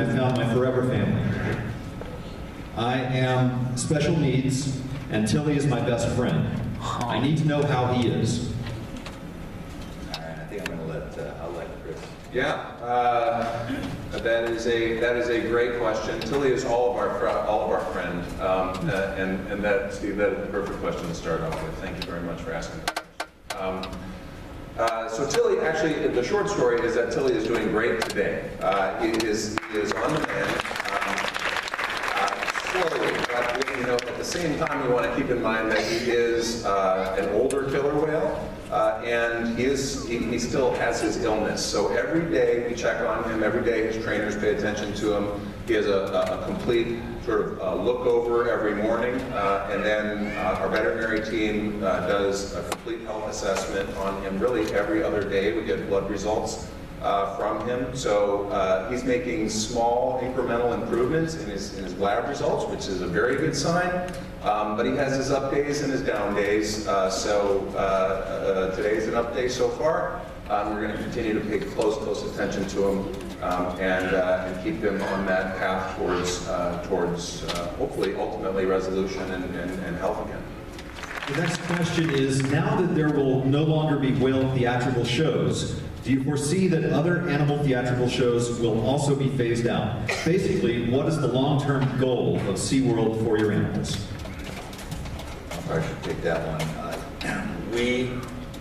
I found my forever family. I am special needs, and Tilly is my best friend. I need to know how he is. All right, I think I'm going to I'll let Chris. Yeah, that is a great question. Tilly is all of our friend, and that, Steve, that is the perfect question to start off with. Thank you very much for asking that. So Tilly, actually, the short story is that Tilly is doing great today. He is on the mend. Slowly, but at the same time, we want to keep in mind that he is an older killer whale, and he still has his illness. So every day we check on him. Every day his trainers pay attention to him. He has a complete sort of look over every morning, and then our veterinary team does a complete health assessment on him. Really every other day we get blood results from him. So he's making small incremental improvements in his lab results, which is a very good sign. But he has his up days and his down days. So today's an up day so far. We're going to continue to pay close attention to him and keep him on that path towards hopefully ultimately resolution and health again. The next question is, now that there will no longer be whale theatrical shows, do you foresee that other animal theatrical shows will also be phased out? Basically, what is the long-term goal of SeaWorld for your animals? I should take that one. We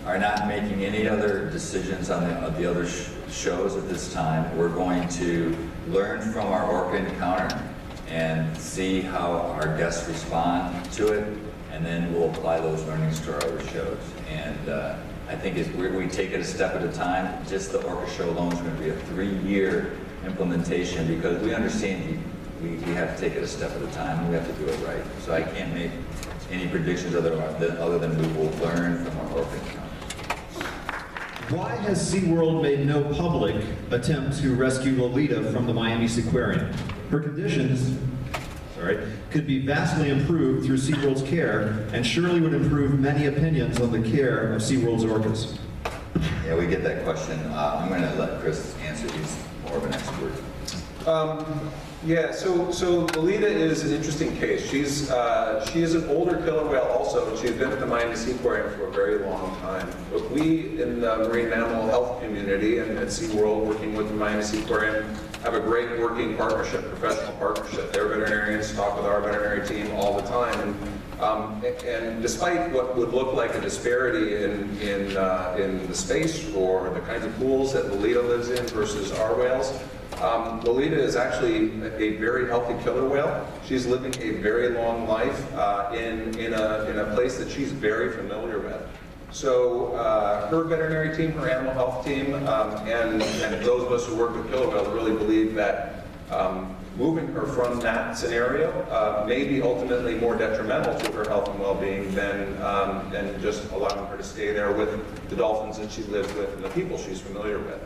are not making any other decisions on the other shows at this time. We're going to learn from our orca encounter and see how our guests respond to it, and then we'll apply those learnings to our other shows. And I think we take it a step at a time. Just the orca show alone is going to be a 3-year implementation, because we understand we have to take it a step at a time. We have to do it right. So I can't make any predictions other than we will learn from our orca encounter. Why has SeaWorld made no public attempt to rescue Lolita from the Miami Seaquarium? Her conditions could be vastly improved through SeaWorld's care, and surely would improve many opinions on the care of SeaWorld's orcas. Yeah, we get that question. I'm going to let Chris answer. He's more of an expert. Yeah, so Lolita is an interesting case. She is an older killer whale also, and she's been at the Miami Seaquarium for a very long time. But we in the marine mammal health community and at SeaWorld, working with the Miami Seaquarium, have a great working partnership, professional partnership. Their veterinarians talk with our veterinary team all the time. And despite what would look like a disparity in the space or the kinds of pools that Lolita lives in versus our whales, Lolita is actually a very healthy killer whale. She's living a very long life in a place that she's very familiar with. So her veterinary team, her animal health team, and those of us who work with killer whales really believe that moving her from that scenario may be ultimately more detrimental to her health and well-being than just allowing her to stay there with the dolphins that she lives with and the people she's familiar with.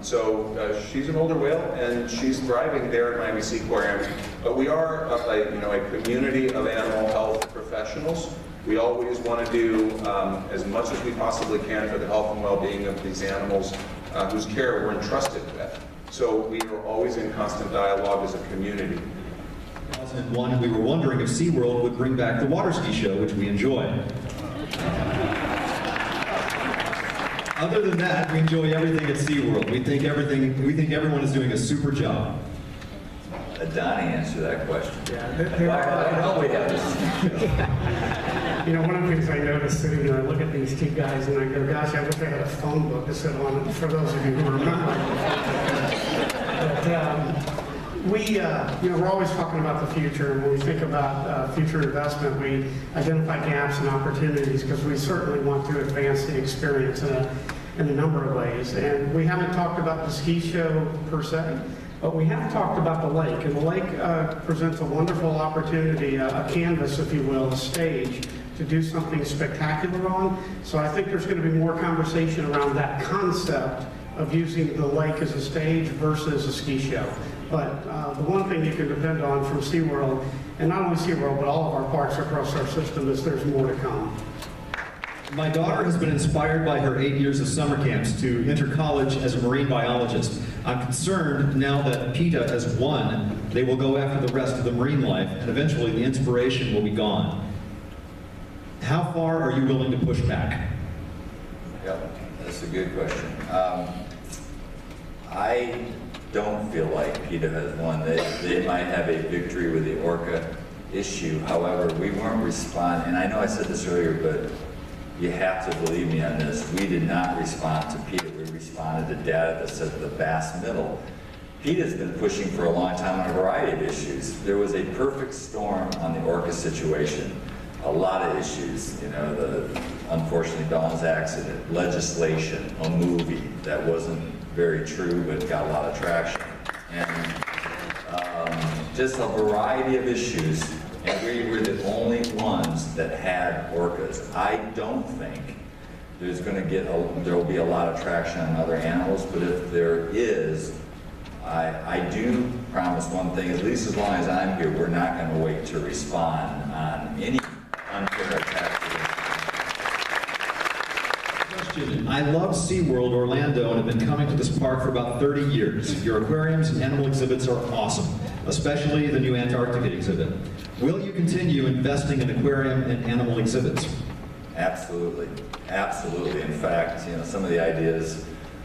So she's an older whale, and she's thriving there at Miami Seaquarium. But we are a community of animal health professionals. We always want to do as much as we possibly can for the health and well-being of these animals whose care we're entrusted with. So we are always in constant dialogue as a community. In 2001, we were wondering if SeaWorld would bring back the water ski show, which we enjoy. Other than that, we enjoy everything at SeaWorld. We think everyone is doing a super job. Donnie answer that question. Yeah, Why we have this? one of the things I noticed sitting there, I look at these two guys and I go, gosh, I wish I had a phone book to sit on, for those of you who remember. But we're always talking about the future, and when we think about future investment, we identify gaps and opportunities because we certainly want to advance the experience in a number of ways. And we haven't talked about the ski show per se, but we have talked about the lake, and the lake presents a wonderful opportunity, a canvas, if you will, a stage, to do something spectacular on. So I think there's going to be more conversation around that concept of using the lake as a stage versus a ski show. But the one thing you can depend on from SeaWorld, and not only SeaWorld, but all of our parks across our system, is there's more to come. My daughter has been inspired by her 8 years of summer camps to enter college as a marine biologist. I'm concerned now that PETA has won, they will go after the rest of the marine life, and eventually the inspiration will be gone. How far are you willing to push back? Yep, that's a good question. I don't feel like PETA has won. They might have a victory with the orca issue. However, we weren't responding, and I know I said this earlier, but you have to believe me on this. We did not respond to PETA. We responded to data that said the bass middle. PETA's been pushing for a long time on a variety of issues. There was a perfect storm on the orca situation. A lot of issues, you know, unfortunately Dawn's accident, legislation, a movie that wasn't very true but got a lot of traction, and just a variety of issues, and we were the only ones that had orcas. I don't think there's going to there will be a lot of traction on other animals, but if there is, I do promise one thing, at least as long as I'm here, we're not going to wait to respond on any unfair attacks. Question. I love SeaWorld Orlando and have been coming to this park for about 30 years. Your aquariums and animal exhibits are awesome, especially the new Antarctica exhibit. Will you continue investing in aquarium and animal exhibits? Absolutely, absolutely. In fact, you know, some of the ideas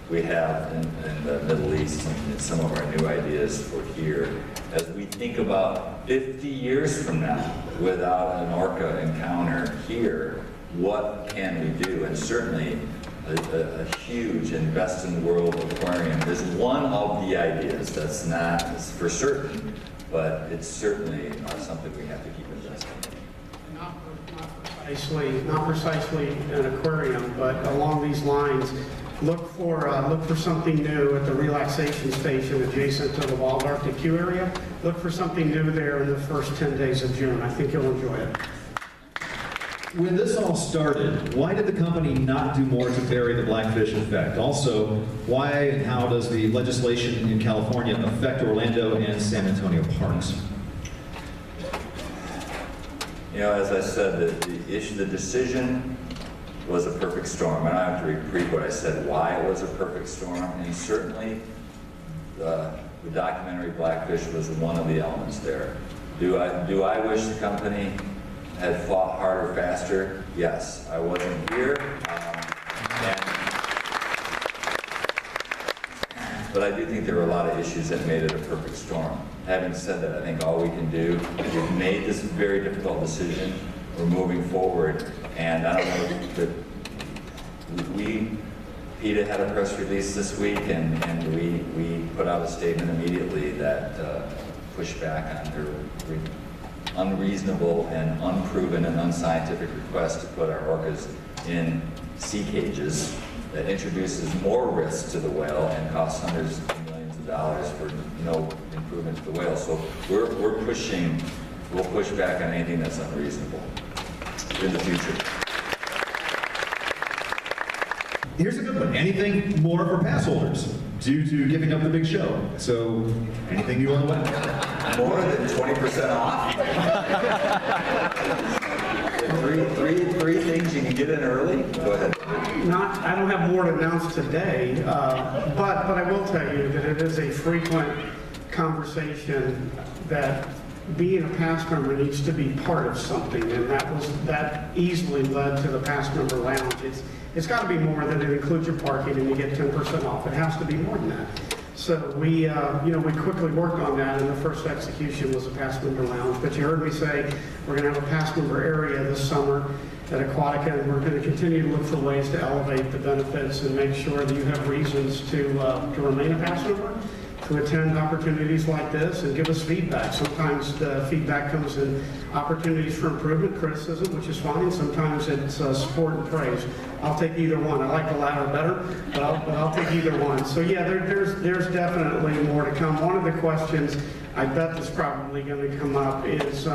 we have in the Middle East and some of our new ideas for here, as we think about 50 years from now without an orca encounter here, what can we do? And certainly a huge invest in the world aquarium is one of the ideas. That's not for certain, but it's certainly something we have to keep investing in. Not precisely an aquarium, but along these lines, look for something new at the relaxation station adjacent to the Wild Arctic Q area. Look for something new there in the first 10 days of June. I think you'll enjoy it. When this all started, why did the company not do more to bury the blackfish effect? Also, why and how does the legislation in California affect Orlando and San Antonio parks? You know, as I said, the decision was a perfect storm. I don't have to repeat what I said, why it was a perfect storm, and certainly the documentary Blackfish was one of the elements there. Do I wish the company had fought harder, faster? Yes. I wasn't here, but I do think there were a lot of issues that made it a perfect storm. Having said that, I think all we can do, we've made this very difficult decision, we're moving forward, and I don't know that PETA had a press release this week, and we put out a statement immediately that pushed back on their unreasonable and unproven and unscientific request to put our orcas in sea cages that introduces more risk to the whale and costs hundreds of millions of dollars for no improvement to the whale. So we'll push back on anything that's unreasonable in the future. Here's a good one. Anything more for pass holders due to giving up the big show? So, anything new on the way? More than 20% off? Three things you can get in early? Go ahead. I don't have more to announce today, but I will tell you that it is a frequent conversation that being a pass member needs to be part of something, and that easily led to the pass member lounge. It's got to be more than it includes your parking and you get 10% off. It has to be more than that. So we quickly worked on that, and the first execution was a pass member lounge. But you heard me say we're going to have a pass member area this summer at Aquatica, and we're going to continue to look for ways to elevate the benefits and make sure that you have reasons to remain a pass member, to attend opportunities like this, and give us feedback. Sometimes the feedback comes in opportunities for improvement, criticism, which is fine. Sometimes it's support and praise. I'll take either one. I like the latter better, but I'll take either one. So yeah, there's definitely more to come. One of the questions I bet that's probably going to come up is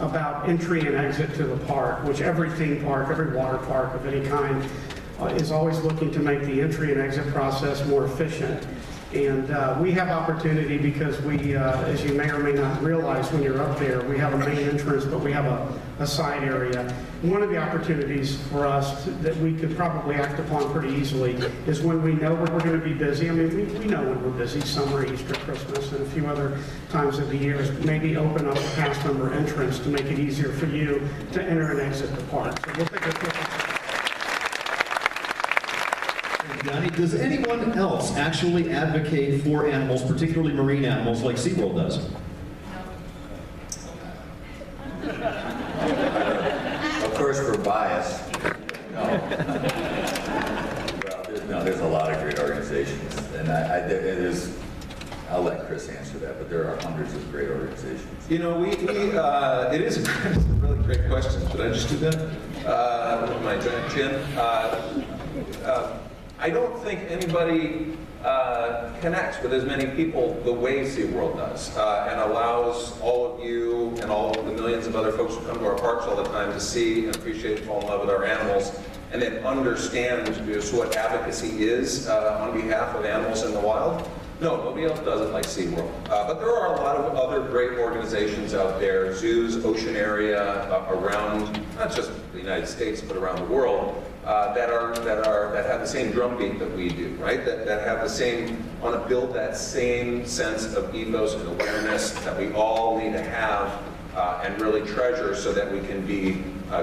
about entry and exit to the park, which every theme park, every water park of any kind is always looking to make the entry and exit process more efficient. And we have opportunity because we, as you may or may not realize when you're up there, we have a main entrance, but we have a side area. One of the opportunities for us that we could probably act upon pretty easily is when we know we're going to be busy. I mean, we know when we're busy, summer, Easter, Christmas, and a few other times of the year, is maybe open up a pass member entrance to make it easier for you to enter and exit the park. So we'll take a quick. Johnny, does anyone else actually advocate for animals, particularly marine animals, like SeaWorld does? Of course, we're biased. No. Well, there's a lot of great organizations, and I'll let Chris answer that, but there are hundreds of great organizations. You know, it is it's a really great question. Should I just do that? With my giant chin. I don't think anybody connects with as many people the way SeaWorld does, and allows all of you and all of the millions of other folks who come to our parks all the time to see and appreciate and fall in love with our animals, and then understand just what advocacy is on behalf of animals in the wild. No, nobody else does it like SeaWorld. But there are a lot of other great organizations out there, zoos, ocean area, around, not just the United States, but around the world, that have the same drumbeat that we do, right? That have the same, want to build that same sense of ethos and awareness that we all need to have and really treasure so that we can be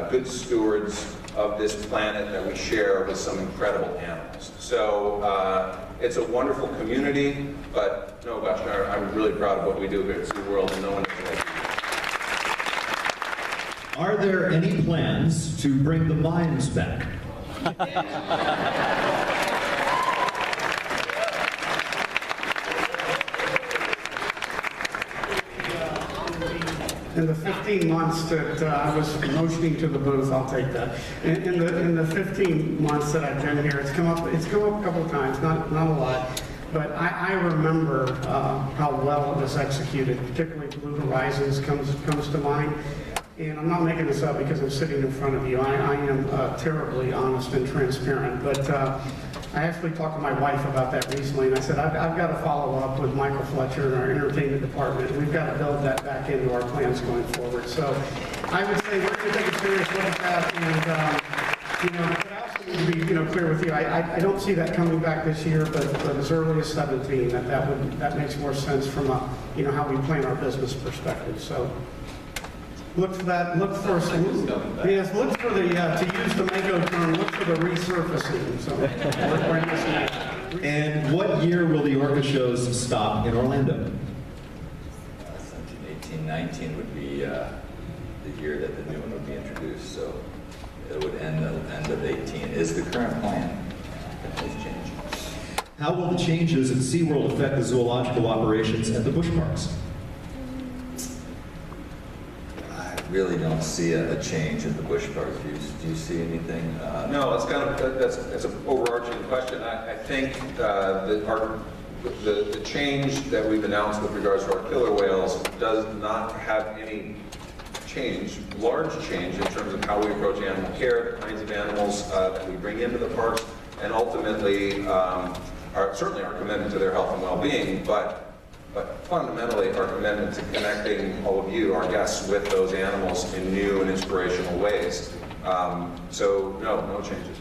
good stewards of this planet that we share with some incredible animals. So it's a wonderful community, but no, gosh, I'm really proud of what we do here at SeaWorld, and no one else like it. Are there any plans to bring the mimes back? In the 15 months that I was motioning to the booth, I'll take that. In the 15 months that I've been here, it's come up a couple of times, not a lot, but I remember how well it was executed. Particularly Blue Horizons comes to mind. And I'm not making this up because I'm sitting in front of you. I am terribly honest and transparent. But I actually talked to my wife about that recently, and I said, I've got to follow up with Michael Fletcher in our entertainment department. We've got to build that back into our plans going forward. So I would say we're going to take a serious look at that. And, but I also need to be clear with you. I don't see that coming back this year, but as early as 17, that makes more sense from a, how we plan our business perspective. So. Look for that. Look for the to use the Mako term. Look for the resurfacing. So, and what year will the orca shows stop in Orlando? 17, 18, 19 would be the year that the new one would be introduced. So it would end the end of 18. Is the current plan? It's changing. How will the changes at SeaWorld affect the zoological operations at the bush parks? Really don't see a change in the bush parks. Do you see anything? No, it's that's an overarching question. I think the change that we've announced with regards to our killer whales does not have any large change in terms of how we approach animal care, the kinds of animals that we bring into the parks, and ultimately certainly our commitment to their health and well-being, but fundamentally our commitment to connecting all of you, our guests, with those animals in new and inspirational ways. So no changes.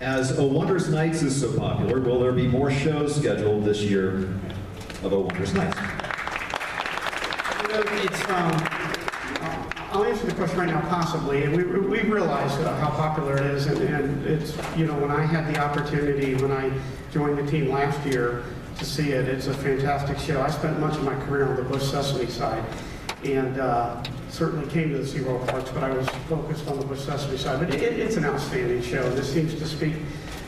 As O Wondrous Nights is so popular, will there be more shows scheduled this year of O Wondrous Nights? I'll answer the question right now, possibly. We realize how popular it is, and it's, when I had the opportunity, when I joined the team last year, to see it. It's a fantastic show. I spent much of my career on the Bush Sesame side, and certainly came to the SeaWorld parks, but I was focused on the Bush Sesame side. But it's an outstanding show. This seems to speak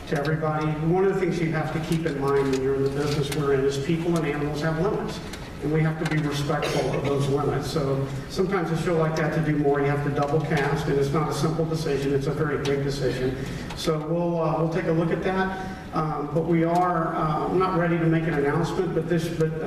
to everybody. One of the things you have to keep in mind when you're in the business we're in is people and animals have limits, and we have to be respectful of those limits. So sometimes a show like that, to do more, you have to double cast, and it's not a simple decision. It's a very big decision. So we'll take a look at that. But we are not ready to make an announcement, but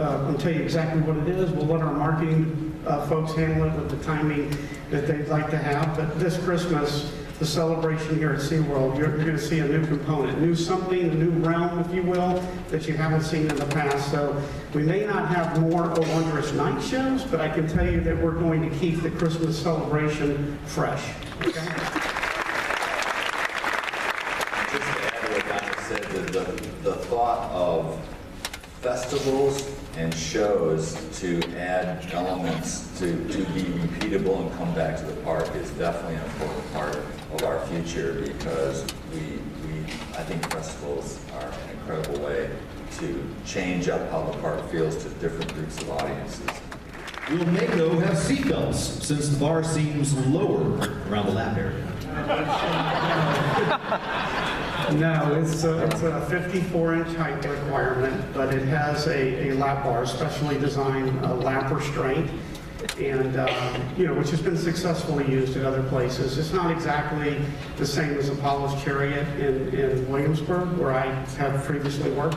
I'll tell you exactly what it is. We'll let our marketing folks handle it with the timing that they'd like to have. But this Christmas, the celebration here at SeaWorld, you're going to see a new component, new something, a new realm, if you will, that you haven't seen in the past. So we may not have more Oh Wondrous Night shows, but I can tell you that we're going to keep the Christmas celebration fresh. Okay? Just to add to what Donna said, the thought of festivals and shows to add elements to be repeatable and come back to the park is definitely an important part of our future, because I think festivals are an incredible way to change up how the park feels to different groups of audiences. Will Mako have seatbelts, since the bar seems lower around the lap area? No, it's a 54-inch height requirement, but it has a lap bar, specially designed lap restraint, and which has been successfully used at other places. It's not exactly the same as Apollo's Chariot in Williamsburg, where I have previously worked,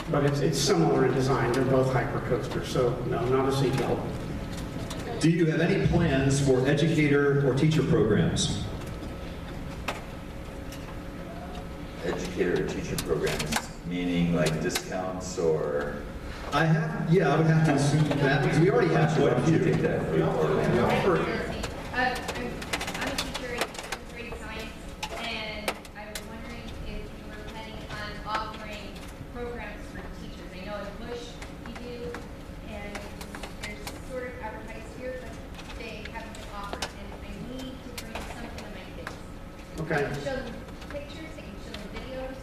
but it's similar in design. They're both hypercoasters, so no, not a seatbelt. Do you have any plans for educator or teacher programs? Educator or teacher programs, meaning like discounts or? I would have to assume that, because we already have quite a few. Take that for Yeah. I'm a teacher in grade science, and I was wondering if you were planning on offering programs for teachers. I know in Bush you do, and there's sort of advertised here, but they haven't been offered, and I need to bring something to my kids. Okay. I can show them pictures, I can show them videos,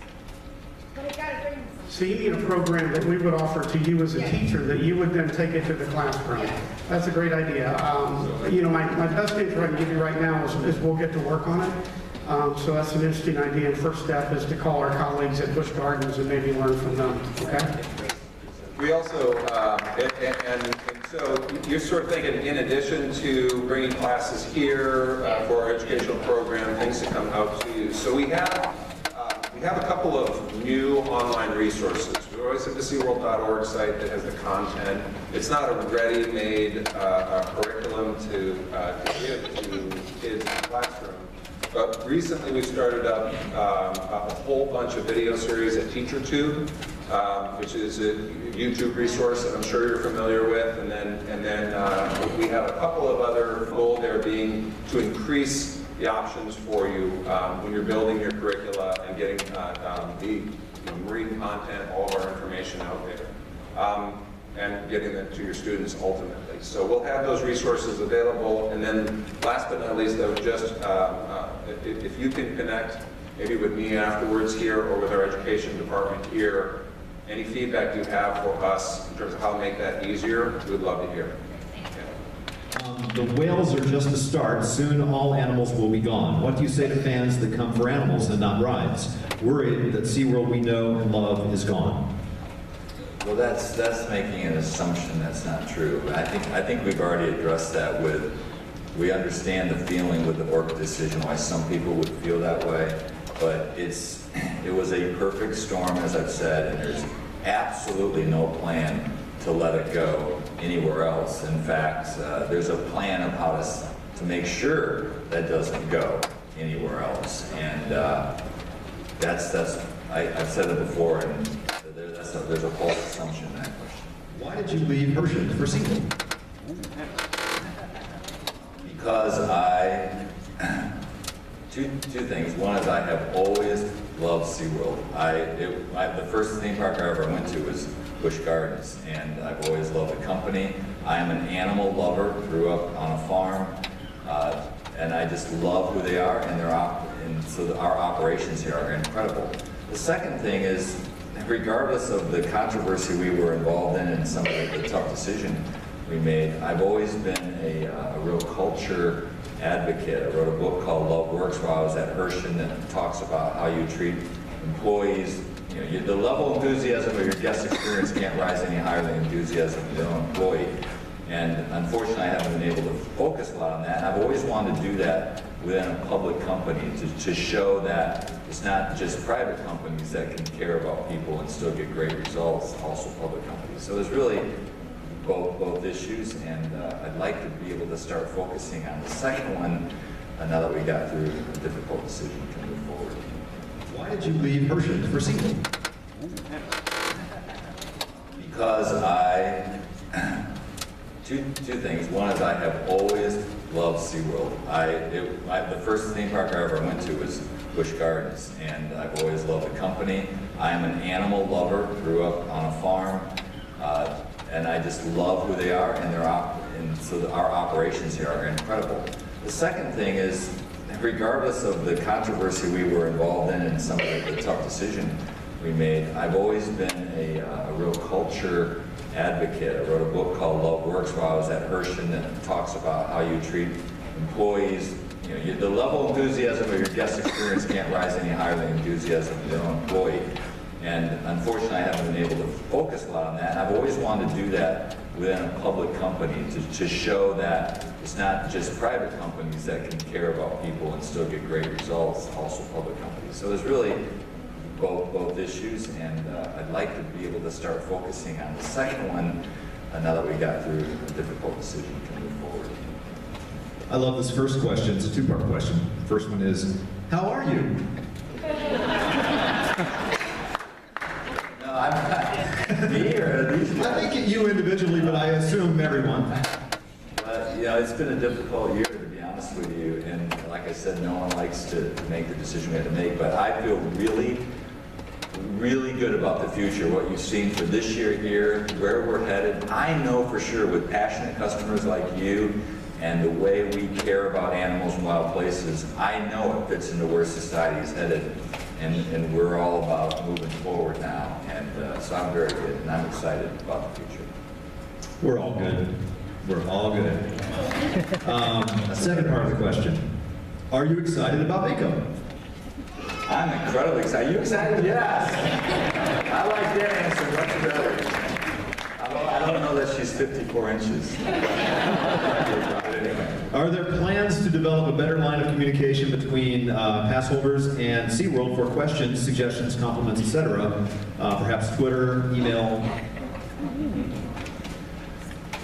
but I gotta bring them something. So you need a program that we would offer to you as a Yeah. teacher that you would then take it to the classroom. Yeah. That's a great idea. My best intro I can give you right now is we'll get to work on it. So that's an interesting idea. And first step is to call our colleagues at Busch Gardens and maybe learn from them. Okay? We also, and so you're sort of thinking, in addition to bringing classes here for our educational program, things to come out to you. So we have a couple of new online resources. We always have the SeaWorld.org site that has the content. It's not a ready-made curriculum to give to kids in the classroom. But recently we started up a whole bunch of video series at TeacherTube, which is a YouTube resource that I'm sure you're familiar with. And then we have a couple of other goals there being to increase the options for you when you're building your curricula and getting the marine content, all of our information out there, and getting that to your students ultimately. So we'll have those resources available. And then last but not least, I would just, if you can connect maybe with me afterwards here or with our education department here, any feedback you have for us in terms of how to make that easier, we'd love to hear. The whales are just a start. Soon all animals will be gone. What do you say to fans that come for animals and not rides, worried that SeaWorld we know and love is gone? Well, that's making an assumption that's not true. I think we've already addressed that with, we understand the feeling with the Orca decision, why some people would feel that way, but it was a perfect storm, as I've said, and there's absolutely no plan to let it go anywhere else. In fact, there's a plan of how to make sure that doesn't go anywhere else, and I've said it before, and there's a false assumption in that question. Why did you leave Hershey for SeaWorld? Because two things. One is I have always loved SeaWorld. The first theme park I ever went to was Busch Gardens, and I've always loved the company. I am an animal lover, grew up on a farm, and I just love who they are, and so our operations here are incredible. The second thing is, regardless of the controversy we were involved in and some of the tough decision we made, I've always been a real culture advocate. I wrote a book called Love Works while I was at Hershey that talks about how you treat employees. The level of enthusiasm of your guest experience can't rise any higher than enthusiasm of your own employee. And unfortunately, I haven't been able to focus a lot on that. And I've always wanted to do that within a public company to show that it's not just private companies that can care about people and still get great results, also public companies. So there's really both issues, and I'd like to be able to start focusing on the second one. now that we got through a difficult decision to move forward. Why did you leave Hershey for SeaWorld? Because two things. One is I have always loved SeaWorld. The first theme park I ever went to was Busch Gardens, and I've always loved the company. I am an animal lover, grew up on a farm, and I just love who they are, and so our operations here are incredible. The second thing is, regardless of the controversy we were involved in and some of the tough decision we made, I've always been a real culture advocate. I wrote a book called Love Works while I was at Hershey that talks about how you treat employees. You know, the level of enthusiasm of your guest experience can't rise any higher than enthusiasm of your own employee. And unfortunately, I haven't been able to focus a lot on that. And I've always wanted to do that within a public company to show that it's not just private companies that can care about people and still get great results, also public companies. So there's really both issues, and I'd like to be able to start focusing on the second one now that we got through a difficult decision to move forward. I love this first question. It's a two-part question. The first one is, how are you? No, I'm not. Me or these guys? I think you individually, but I assume everyone. You know, it's been a difficult year, to be honest with you, and like I said, no one likes to make the decision we had to make, but I feel really good about the future, what you've seen for this year here, where we're headed. I know for sure with passionate customers like you and the way we care about animals in wild places, I know it fits into where society is headed, and we're all about moving forward now, and so I'm very good, and I'm excited about the future. We're all good. We're all good. Second part of the question. Are you excited about Mako? I'm incredibly excited. Are you excited? Yes. I like that answer much better. I don't know that she's 54 inches. Anyway. Are there plans to develop a better line of communication between pass holders and SeaWorld for questions, suggestions, compliments, etc.? Perhaps Twitter, email?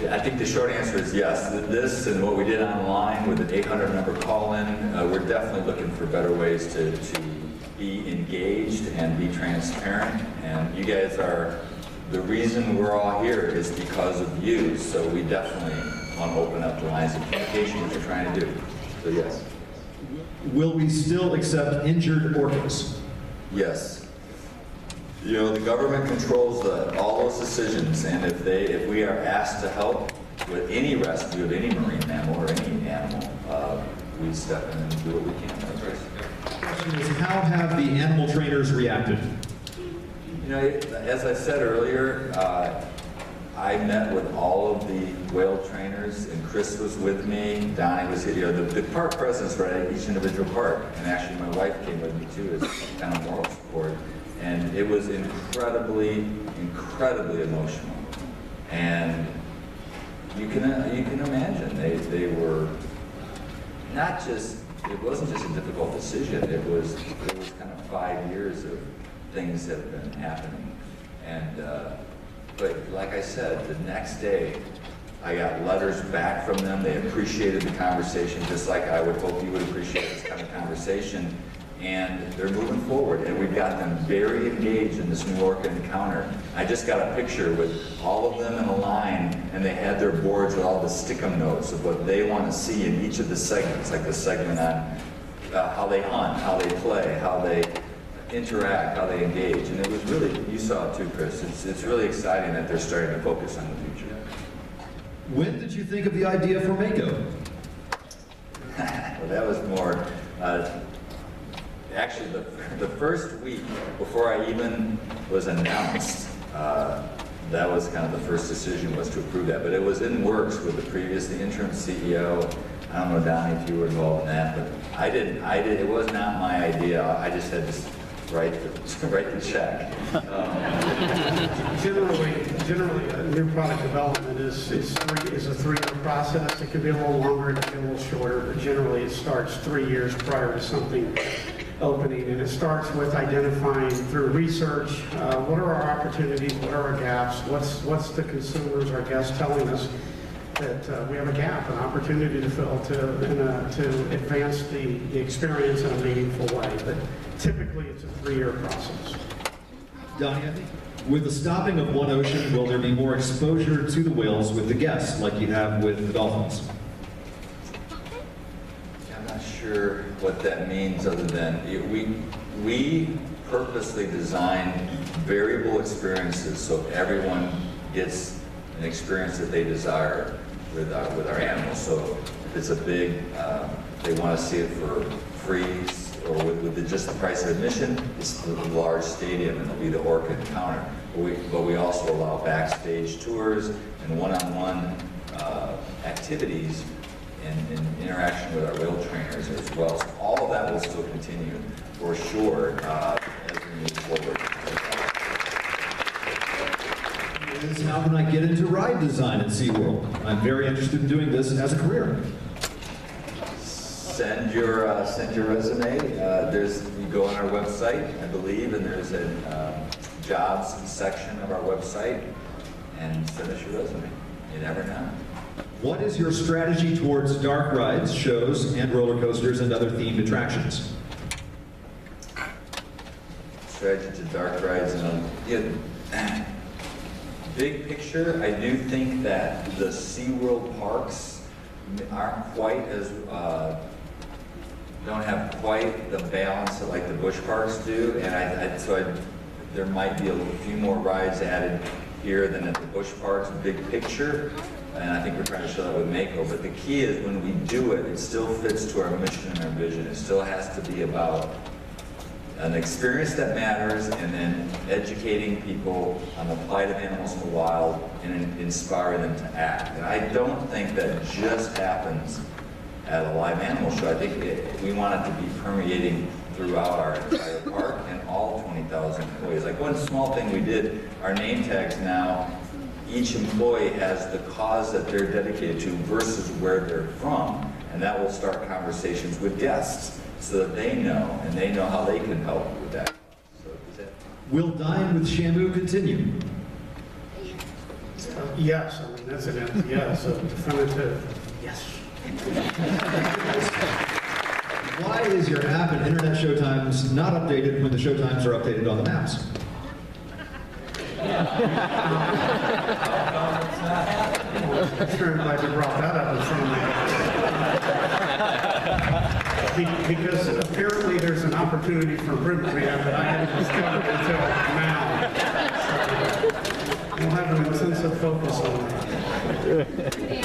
I think the short answer is yes. This and what we did online with an 800 number call-in, we're definitely looking for better ways to be engaged and be transparent. And you guys are, the reason we're all here is because of you. So we definitely want to open up the lines of communication, which we're trying to do. So yes. Will we still accept injured orcas? Yes. You know, the government controls all those decisions, and if we are asked to help with any rescue of any marine mammal or any animal, we step in and do what we can. That's right. The question is, how have the animal trainers reacted? You know, as I said earlier, I met with all of the whale trainers, and Chris was with me, Donnie was here. You know, the park presidents were at each individual park, and actually my wife came with me too as kind of moral support. And it was incredibly emotional. And you can imagine they were not just, it wasn't just a difficult decision, it was kind of 5 years of things that have been happening. And but like I said, the next day I got letters back from them. They appreciated the conversation just like I would hope you would appreciate this kind of conversation. And they're moving forward, and we've got them very engaged in this New York encounter. I just got a picture with all of them in a line, and they had their boards with all the stick-em notes of what they want to see in each of the segments, like the segment on how they hunt, how they play, how they interact, how they engage. And it was really, you saw it too, Chris, it's really exciting that they're starting to focus on the future. When did you think of the idea for Mako? Well, that was more... Actually, the first week before I even was announced, that was kind of the first decision was to approve that. But it was in works with the interim CEO. I don't know, Donnie, if you were involved in that, but I didn't. It was not my idea. I just had to write the check. Generally, new product development is a 3-year process. It could be a little longer, it could be a little shorter, but generally it starts 3 years prior to something opening, and it starts with identifying through research what are our opportunities, what are our gaps, what's the consumers, our guests telling us that we have a gap, an opportunity to fill, to advance the experience in a meaningful way. But typically, it's a 3-year process. Donnie, with the stopping of One Ocean, will there be more exposure to the whales with the guests, like you have with the dolphins? I'm not sure what that means, other than we purposely design variable experiences so everyone gets an experience that they desire with our animals. So if it's a big, they want to see it for free, or with just the price of admission, it's the large stadium, and it'll be the orca encounter. But we also allow backstage tours and one-on-one activities and interaction with our whale trainers as well. So all of that will still continue for sure as we move forward. Is how can I get into ride design at SeaWorld? I'm very interested in doing this as a career. Send your resume. You go on our website, I believe, and there's a jobs section of our website, and send us your resume. You never know. What is your strategy towards dark rides, shows, and roller coasters and other themed attractions? Strategy to dark rides and big picture, I do think that the SeaWorld parks aren't quite as don't have quite the balance that like the Busch parks do, and there might be a few more rides added here than at the Busch parks, big picture, and I think we're trying to show that with Mako. But the key is when we do it, it still fits to our mission and our vision. It still has to be about an experience that matters, and then educating people on the plight of animals in the wild and inspiring them to act. And I don't think that just happens at a live animal show. I think we want it to be permeating throughout our entire park and all 20,000 employees. Like one small thing we did, our name tags now, each employee has the cause that they're dedicated to versus where they're from. And that will start conversations with guests so that they know, and they know how they can help with that. So is that... Will Dine with Shamu continue? Yes, I mean, that's an answer, yes, a definitive yes. Why is your app and internet showtimes not updated when the showtimes are updated on the maps? I'm sure glad you brought that up in front of me. Because apparently there's an opportunity for improvement we have that I hadn't discovered until now. So we'll have an intensive focus on that.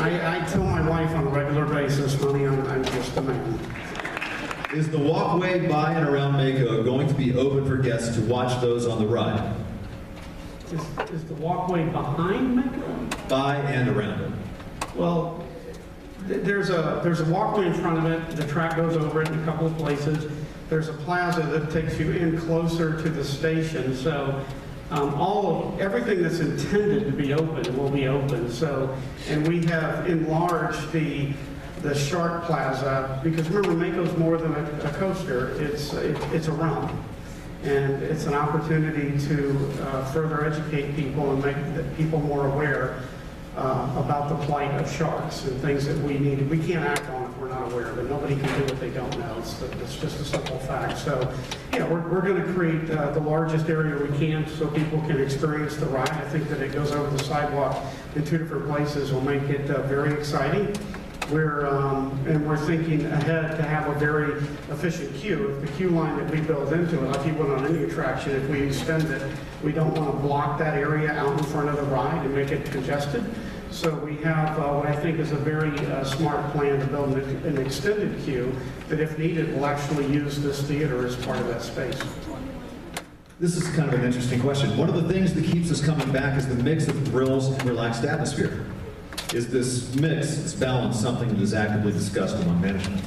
I tell my wife on a regular basis, honey, I'm just a man. Is the walkway by and around Mako going to be open for guests to watch those on the ride? Is the walkway behind Mako? By and around it. Well, there's a walkway in front of it. The track goes over it in a couple of places. There's a plaza that takes you in closer to the station. So everything that's intended to be open will be open. So, and we have enlarged the Shark Plaza, because remember, Mako's more than a coaster. It's a realm. And it's an opportunity to further educate people and make people more aware about the plight of sharks and things that we need. We can't act on if we're not aware of it. Nobody can do what they don't know. It's just a simple fact. So, yeah, we're going to create the largest area we can so people can experience the ride. I think that it goes over the sidewalk in 2 different places will make it very exciting. We're thinking ahead to have a very efficient queue. If the queue line that we build into it, like you would on any attraction, if we extend it, we don't want to block that area out in front of the ride and make it congested. So we have what I think is a very smart plan to build an extended queue that, if needed, will actually use this theater as part of that space. This is kind of an interesting question. One of the things that keeps us coming back is the mix of thrills and relaxed atmosphere. Is this mix, this balance, something that is actively discussed among management?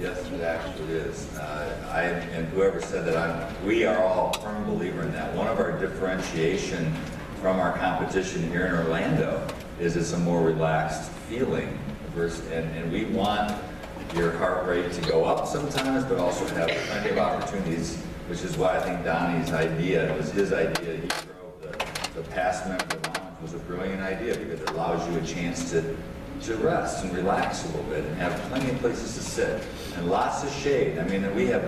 Yes, it actually is. And whoever said that, we are all a firm believer in that. One of our differentiation from our competition here in Orlando is it's a more relaxed feeling. And we want your heart rate to go up sometimes, but also have plenty of opportunities, which is why I think Donnie's idea was his idea. He drove the past member lounge was a brilliant idea because it allows you a chance to rest and relax a little bit and have plenty of places to sit and lots of shade. I mean, we have,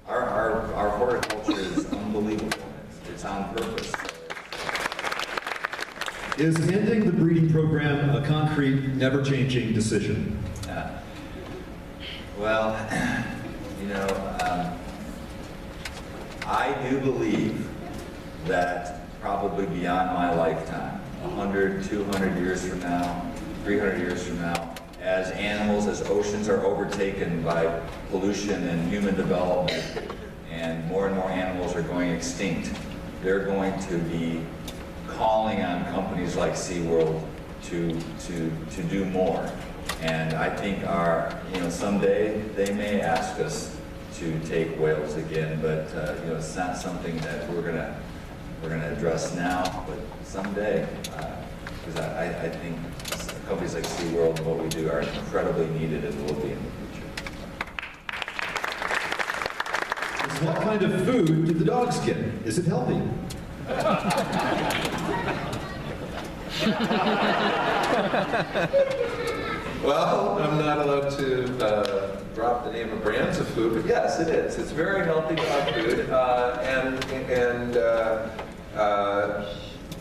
our horticulture is unbelievable. It's on purpose. Is ending the breeding program a concrete, never-changing decision? Well, you know, I do believe that probably beyond my lifetime, 100, 200 years from now, 300 years from now, as animals, as oceans are overtaken by pollution and human development, and more animals are going extinct, they're going to be calling on companies like SeaWorld to do more. And I think someday they may ask us to take whales again, but it's not something that we're gonna address now, but someday, because I think companies like SeaWorld and what we do are incredibly needed and will be in the future. What kind of food do the dogs get? Is it healthy? Well, I'm not allowed to drop the name of brands of food, but yes, it is. It's very healthy dog food, and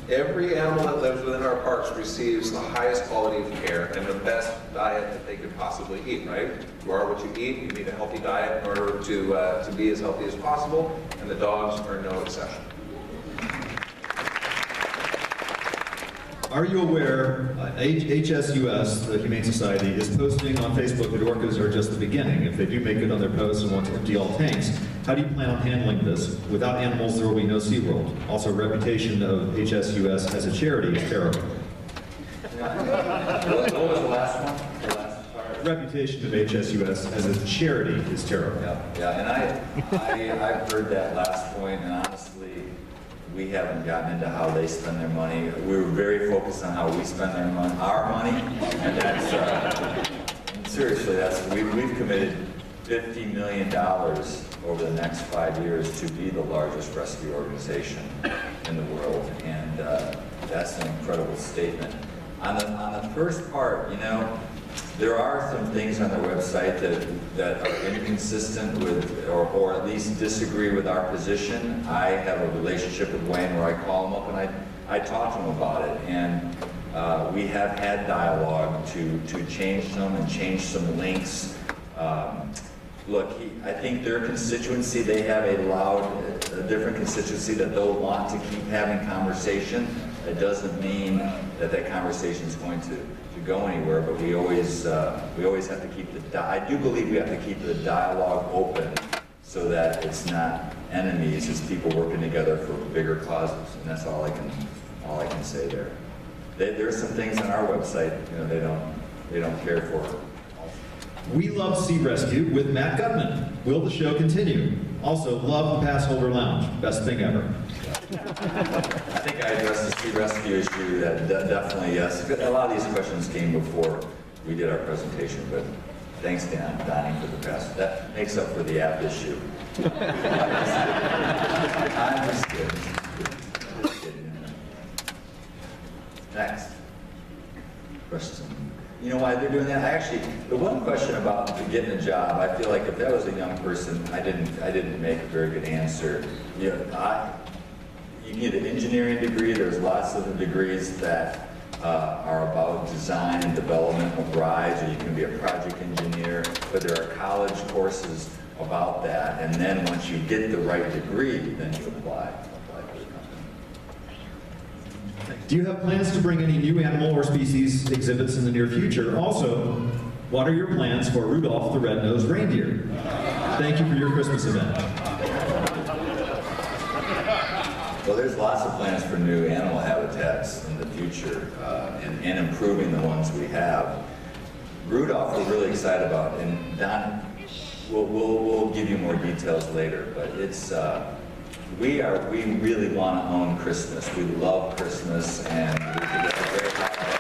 every animal that lives within our parks receives the highest quality of care and the best diet that they could possibly eat, right? You are what you eat. You need a healthy diet in order to be as healthy as possible, and the dogs are no exception. Are you aware HSUS, the Humane Society, is posting on Facebook that orcas are just the beginning? If they do make it on their posts and want to empty all tanks, how do you plan on handling this? Without animals, there will be no SeaWorld. Also, reputation of HSUS as a charity is terrible. What was the last one? The last part? Reputation of HSUS as a charity is terrible. Yeah, and I've heard that last point, and honestly, we haven't gotten into how they spend their money. We were very focused on how we spend our money, and that's seriously, we've committed $50 million over the next 5 years to be the largest rescue organization in the world, and that's an incredible statement. On the first part, there are some things on their website that are inconsistent with, or at least disagree with our position. I have a relationship with Wayne where I call him up and I talk to him about it, and we have had dialogue to change them and change some links. Look, I think their constituency, they have a different constituency that they'll want to keep having conversation. It doesn't mean that conversation is going to go anywhere, but we always have to keep I do believe we have to keep the dialogue open so that it's not enemies, it's people working together for bigger causes, and that's all I can say there. There's some things on our website, they don't care for. We love Sea Rescue with Matt Gutman. Will the show continue? Also, love the Pass Holder Lounge. Best thing ever. I think I addressed the Sea Rescue issue. That definitely, yes. A lot of these questions came before we did our presentation, but thanks, Donnie, for the pass. That makes up for the app issue. I'm just kidding. Next question. You know why they're doing that? The one question about getting a job, I feel like if that was a young person, I didn't make a very good answer. You can get an engineering degree. There's lots of degrees that are about design and development of rides, or you can be a project engineer, but there are college courses about that, and then once you get the right degree, then you apply for the company. Do you have plans to bring any new animal or species exhibits in the near future? Also, what are your plans for Rudolph the Red-Nosed Reindeer? Thank you for your Christmas event. Well, there's lots of plans for new animal habitats in the future, and improving the ones we have. Rudolph we're really excited about, and Don, we'll give you more details later, but it's, we really want to own Christmas. We love Christmas, and we think it's a great holiday.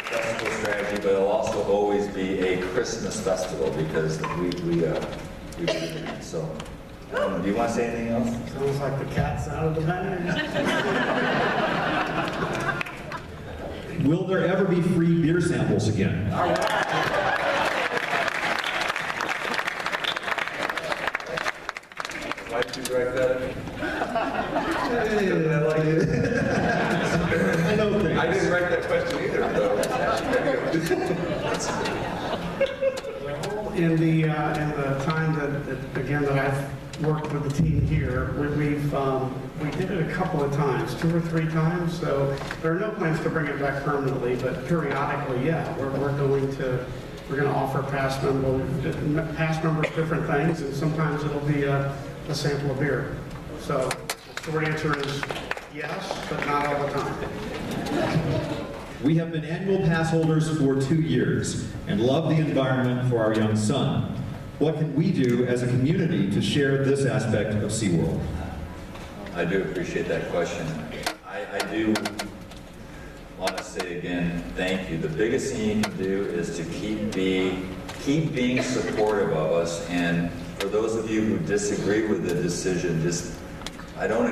Festival strategy, but it'll also always be a Christmas festival because we do that. So Do you want to say anything else? Sounds like the cat's out of the bag. Will there ever be free beer samples again? Why did you write that? I know things. I didn't write that question either, though. In the time that again that I've worked with the team here, we did it a couple of times, 2 or 3 times. So there are no plans to bring it back permanently, but periodically, yeah, we're going to offer past members different things, and sometimes it'll be a sample of beer. So the short answer is yes, but not all the time. We have been annual pass holders for 2 years and love the environment for our young son. What can we do as a community to share this aspect of SeaWorld? I do appreciate that question. I do want to say again, thank you. The biggest thing you can do is to keep being supportive of us. And for those of you who disagree with the decision, I don't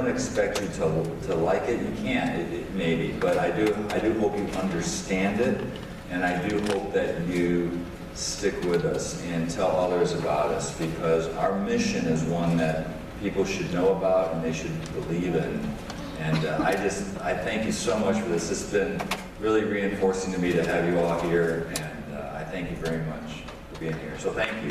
expect you to like it. You can't, maybe, but I do hope you understand it, and I do hope that you stick with us and tell others about us, because our mission is one that people should know about and they should believe in. And I thank you so much for this. It's been really reinforcing to me to have you all here, and I thank you very much for being here. So thank you.